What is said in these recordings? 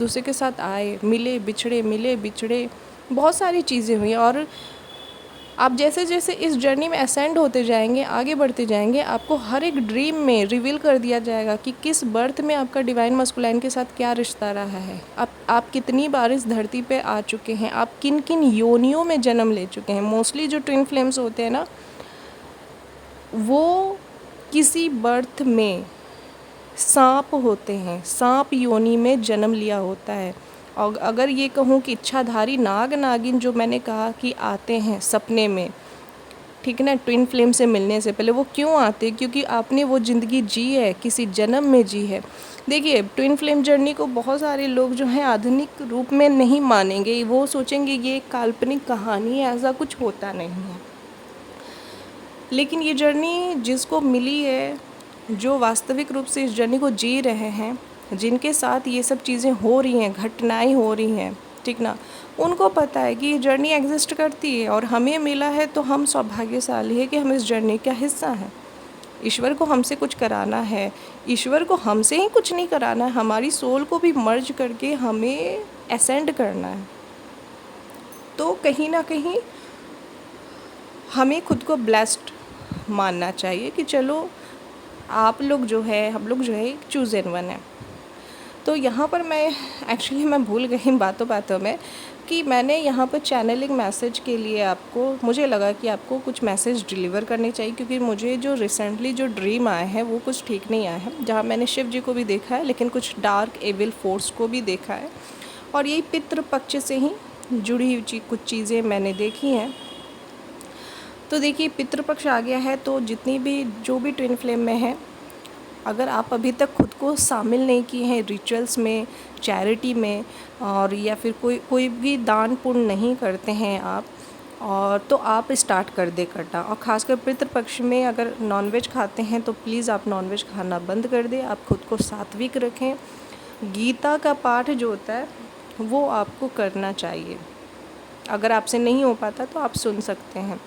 दूसरे के साथ आए, मिले बिछड़े, बहुत सारी चीज़ें हुई। और आप जैसे जैसे इस जर्नी में असेंड होते जाएंगे, आगे बढ़ते जाएंगे, आपको हर एक ड्रीम में रिवील कर दिया जाएगा कि किस बर्थ में आपका डिवाइन मस्कुलाइन के साथ क्या रिश्ता रहा है, आप कितनी बार इस धरती पे आ चुके हैं, आप किन किन योनियों में जन्म ले चुके हैं। मोस्टली जो ट्विन फ्लेम्स होते हैं ना, वो किसी बर्थ में सांप होते हैं, सांप योनि में जन्म लिया होता है। और अगर ये कहूँ कि इच्छाधारी नाग नागिन जो मैंने कहा कि आते हैं सपने में, ठीक है ना, ट्विन फ्लेम से मिलने से पहले, वो क्यों आते हैं? क्योंकि आपने वो ज़िंदगी जी है, किसी जन्म में जी है। देखिए, ट्विन फ्लेम जर्नी को बहुत सारे लोग जो हैं आधुनिक रूप में नहीं मानेंगे, वो सोचेंगे ये एक काल्पनिक कहानी है, ऐसा कुछ होता नहीं है। लेकिन ये जर्नी जिसको मिली है, जो वास्तविक रूप से इस जर्नी को जी रहे हैं, जिनके साथ ये सब चीज़ें हो रही हैं, घटनाएं हो रही हैं, ठीक ना, उनको पता है कि ये जर्नी एग्जिस्ट करती है और हमें मिला है, तो हम सौभाग्यशाली है कि हम इस जर्नी का हिस्सा हैं। ईश्वर को हमसे कुछ कराना है, ईश्वर को हमसे ही कुछ नहीं कराना है, हमारी सोल को भी मर्ज करके हमें असेंड करना है। तो कहीं ना कहीं हमें खुद को ब्लेस्ड मानना चाहिए कि चलो आप लोग जो है, हम लोग जो है एक चूज़न वन है। तो यहाँ पर मैं भूल गई बातों बातों में कि मैंने यहाँ पर चैनलिंग मैसेज के लिए आपको, मुझे लगा कि आपको कुछ मैसेज डिलीवर करने चाहिए, क्योंकि मुझे जो रिसेंटली जो ड्रीम आए हैं वो कुछ ठीक नहीं आए हैं, जहाँ मैंने शिव जी को भी देखा है, लेकिन कुछ डार्क एविल फोर्स को भी देखा है, और यही पितृ पक्ष से ही जुड़ी हुई कुछ चीज़ें मैंने देखी हैं। तो देखिए, पितृपक्ष आ गया है, तो जितनी भी जो भी ट्विन फ्लेम में है, अगर आप अभी तक खुद को शामिल नहीं किए हैं रिचुअल्स में, चैरिटी में, और या फिर कोई भी दान पुण्य नहीं करते हैं आप, और तो आप स्टार्ट कर दे करना। और ख़ासकर पितृपक्ष में अगर नॉनवेज खाते हैं तो प्लीज़ आप नॉनवेज खाना बंद कर दें, आप खुद को सात्विक रखें। गीता का पाठ जो होता है वो आपको करना चाहिए, अगर आपसे नहीं हो पाता तो आप सुन सकते हैं।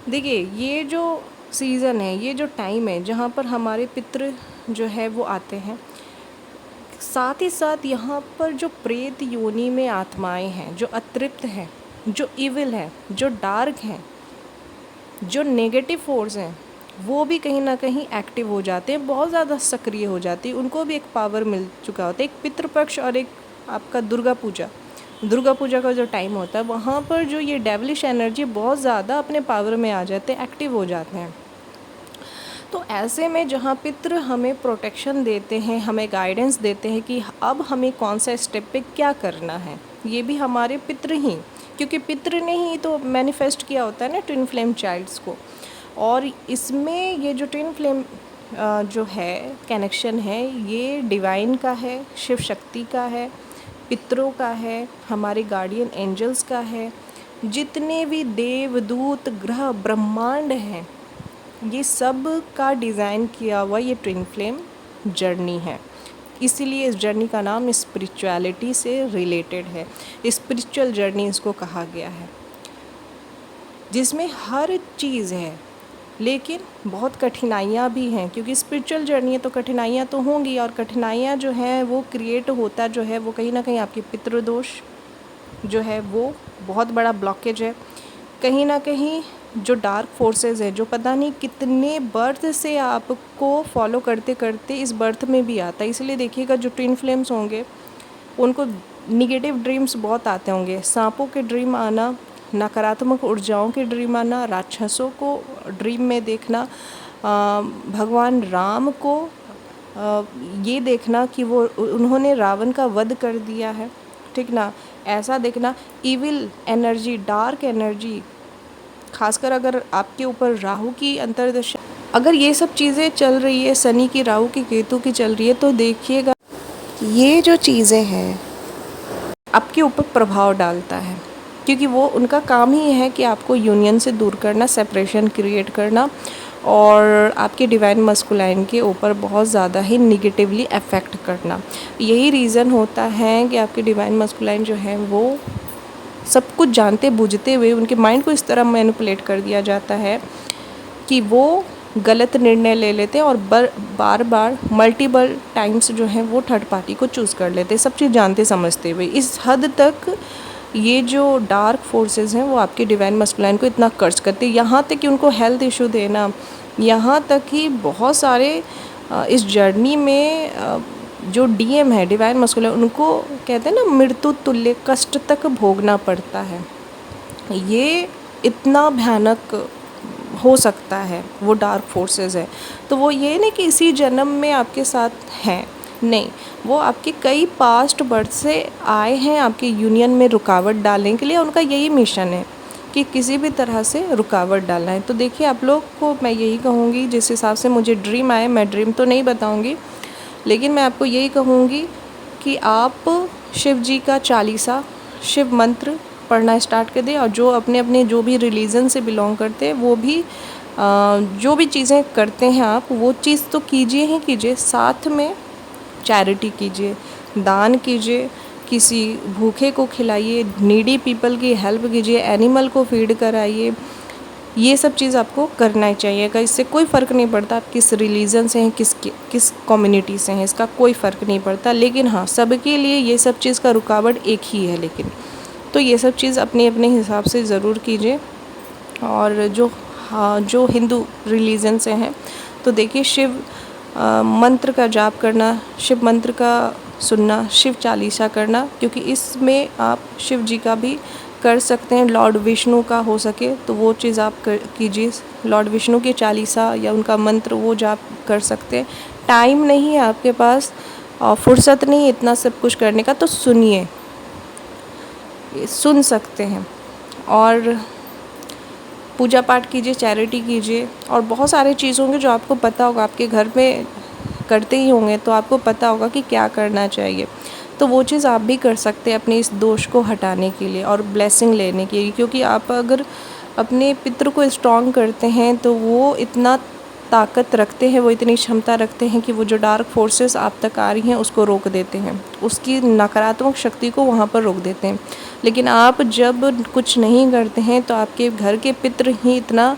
देखिए, ये जो सीज़न है, ये जो टाइम है जहाँ पर हमारे पितृ जो है वो आते हैं, साथ ही साथ यहाँ पर जो प्रेत योनि में आत्माएं हैं, जो अतृप्त हैं, जो इविल हैं, जो डार्क हैं, जो नेगेटिव फोर्स हैं, वो भी कहीं ना कहीं एक्टिव हो जाते हैं, बहुत ज़्यादा सक्रिय हो जाती है, उनको भी एक पावर मिल चुका होता है। एक पितृपक्ष और एक आपका दुर्गा पूजा का जो टाइम होता है, वहाँ पर जो ये डेविलिश एनर्जी बहुत ज़्यादा अपने पावर में आ जाते हैं, एक्टिव हो जाते हैं। तो ऐसे में जहाँ पितृ हमें प्रोटेक्शन देते हैं, हमें गाइडेंस देते हैं कि अब हमें कौन सा स्टेप पे क्या करना है, ये भी हमारे पितृ ही, क्योंकि पितृ ने ही तो मैनिफेस्ट किया होता है ना ट्विन फ्लेम चाइल्ड्स को। और इसमें ये जो ट्विन फ्लेम जो है कनेक्शन है, ये डिवाइन का है, शिव शक्ति का है, पितरों का है, हमारे गार्डियन एंजल्स का है, जितने भी देवदूत ग्रह ब्रह्मांड हैं, ये सब का डिज़ाइन किया हुआ ये ट्विन फ्लेम जर्नी है। इसीलिए इस जर्नी का नाम स्पिरिचुअलिटी से रिलेटेड है, स्पिरिचुअल जर्नी इसको कहा गया है, जिसमें हर चीज़ है, लेकिन बहुत कठिनाइयाँ भी हैं, क्योंकि स्पिरिचुअल जर्नी है तो कठिनाइयाँ तो होंगी, और कठिनाइयाँ जो हैं वो क्रिएट होता जो है वो कहीं ना कहीं आपकी पितृदोष जो है वो बहुत बड़ा ब्लॉकेज है, कहीं ना कहीं जो डार्क फोर्सेस है, जो पता नहीं कितने बर्थ से आपको फॉलो करते करते इस बर्थ में भी आता है। इसलिए देखिएगा, जो ट्विन फ्लेम्स होंगे उनको निगेटिव ड्रीम्स बहुत आते होंगे, सांपों के ड्रीम आना, नकारात्मक ऊर्जाओं के ड्रीम आना, राक्षसों को ड्रीम में देखना, भगवान राम को ये देखना कि वो उन्होंने रावण का वध कर दिया है, ठीक ना, ऐसा देखना, इविल एनर्जी, डार्क एनर्जी, खासकर अगर आपके ऊपर राहु की अंतर्दशा, अगर ये सब चीज़ें चल रही है, शनि की, राहु की, केतु की चल रही है, तो देखिएगा ये जो चीज़ें हैं आपके ऊपर प्रभाव डालता है, क्योंकि वो उनका काम ही है कि आपको यूनियन से दूर करना, सेपरेशन क्रिएट करना, और आपके डिवाइन मस्कुलाइन के ऊपर बहुत ज़्यादा ही निगेटिवली अफेक्ट करना। यही रीज़न होता है कि आपके डिवाइन मस्कुलाइन जो है वो सब कुछ जानते बूझते हुए उनके माइंड को इस तरह मैनिपुलेट कर दिया जाता है कि वो गलत निर्णय ले लेते हैं और बार बार मल्टीपल टाइम्स जो है वो थर्ड पार्टी को चूज़ कर लेते हैं, सब चीज़ जानते समझते हुए। इस हद तक ये जो डार्क फोर्सेस हैं वो आपके डिवाइन मस्कुलाइन को इतना कर्ज करते हैं, यहाँ तक कि उनको हेल्थ इशू देना, यहाँ तक कि बहुत सारे इस जर्नी में जो डीएम है डिवाइन मस्कुलाइन, उनको कहते हैं ना मृत्यु तुल्य कष्ट तक भोगना पड़ता है। ये इतना भयानक हो सकता है वो डार्क फोर्सेस है। तो वो ये नहीं कि इसी जन्म में आपके साथ हैं, नहीं, वो आपके कई पास्ट बर्थ से आए हैं आपके यूनियन में रुकावट डालने के लिए। उनका यही मिशन है कि किसी भी तरह से रुकावट डालना है। तो देखिए, आप लोग को मैं यही कहूँगी, जिस हिसाब से मुझे ड्रीम आए, मैं ड्रीम तो नहीं बताऊँगी, लेकिन मैं आपको यही कहूँगी कि आप शिव जी का चालीसा, शिव मंत्र पढ़ना स्टार्ट कर दें। और जो अपने अपने जो भी रिलीजन से बिलोंग करते हैं वो भी जो भी चीज़ें करते हैं आप, वो चीज़ तो कीजिए ही कीजिए, साथ में चैरिटी कीजिए, दान कीजिए, किसी भूखे को खिलाइए, नीडी पीपल की हेल्प कीजिए, एनिमल को फीड कराइए। ये सब चीज़ आपको करना ही चाहिए। इससे कोई फ़र्क नहीं पड़ता आप किस रिलीजन से हैं, किस कम्युनिटी से हैं, इसका कोई फ़र्क नहीं पड़ता। लेकिन हाँ, सबके लिए ये सब चीज़ का रुकावट एक ही है। लेकिन तो ये सब चीज़ अपने अपने हिसाब से ज़रूर कीजिए। और जो हिंदू रिलीजन से हैं, तो देखिए, शिव मंत्र का जाप करना, शिव मंत्र का सुनना, शिव चालीसा करना, क्योंकि इसमें आप शिव जी का भी कर सकते हैं। लॉर्ड विष्णु का हो सके तो वो चीज़ आप कीजिए, लॉर्ड विष्णु की चालीसा या उनका मंत्र वो जाप कर सकते हैं। टाइम नहीं है आपके पास और फुर्सत नहीं है इतना सब कुछ करने का, तो सुनिए, सुन सकते हैं। और पूजा पाठ कीजिए, चैरिटी कीजिए, और बहुत सारे चीज़ होंगे जो आपको पता होगा, आपके घर में करते ही होंगे, तो आपको पता होगा कि क्या करना चाहिए। तो वो चीज़ आप भी कर सकते हैं अपने इस दोष को हटाने के लिए और ब्लेसिंग लेने के लिए। क्योंकि आप अगर अपने पितृ को स्ट्रॉन्ग करते हैं तो वो इतना ताकत रखते हैं, वो इतनी क्षमता रखते हैं कि वो जो डार्क फोर्सेस आप तक आ रही हैं उसको रोक देते हैं, उसकी नकारात्मक शक्ति को वहाँ पर रोक देते हैं। लेकिन आप जब कुछ नहीं करते हैं तो आपके घर के पितृ ही इतना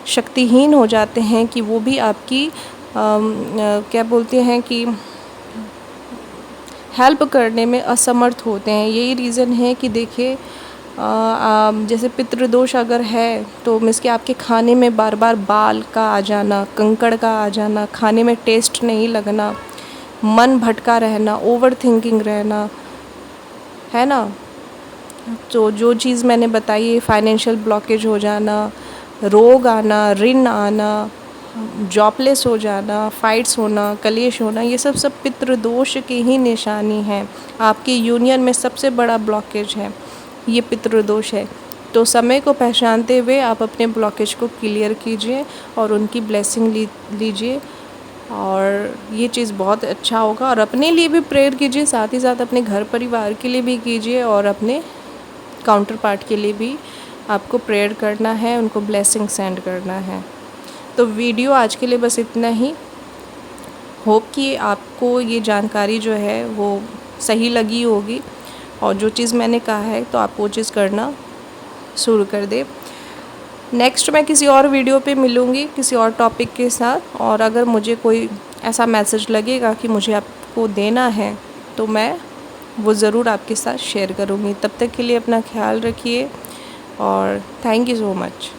शक्तिहीन हो जाते हैं कि वो भी आपकी क्या बोलते हैं कि हेल्प करने में असमर्थ होते हैं। यही रीज़न है कि देखिए, जैसे पितृदोष अगर है तो मीन्स कि आपके खाने में बार बार बाल का आ जाना, कंकड़ का आ जाना, खाने में टेस्ट नहीं लगना, मन भटका रहना, ओवर थिंकिंग रहना, है ना। तो जो चीज़ मैंने बताई, फाइनेंशियल ब्लॉकेज हो जाना, रोग आना, ऋण आना, जॉबलेस हो जाना, फाइट्स होना, कलेश होना, ये सब पितृदोष की ही निशानी है। आपकी यूनियन में सबसे बड़ा ब्लॉकेज है, ये पितृदोष है। तो समय को पहचानते हुए आप अपने ब्लॉकेज को क्लियर कीजिए और उनकी ब्लेसिंग लीजिए, और ये चीज़ बहुत अच्छा होगा। और अपने लिए भी प्रेयर कीजिए, साथ ही साथ अपने घर परिवार के लिए भी कीजिए, और अपने काउंटर पार्ट के लिए भी आपको प्रेयर करना है, उनको ब्लेसिंग सेंड करना है। तो वीडियो आज के लिए बस इतना ही। होप कि आपको ये जानकारी जो है वो सही लगी होगी, और जो चीज़ मैंने कहा है तो आप वो चीज़ करना शुरू कर दे। नेक्स्ट मैं किसी और वीडियो पे मिलूँगी किसी और टॉपिक के साथ, और अगर मुझे कोई ऐसा मैसेज लगेगा कि मुझे आपको देना है तो मैं वो ज़रूर आपके साथ शेयर करूँगी। तब तक के लिए अपना ख्याल रखिए, और थैंक यू सो मच।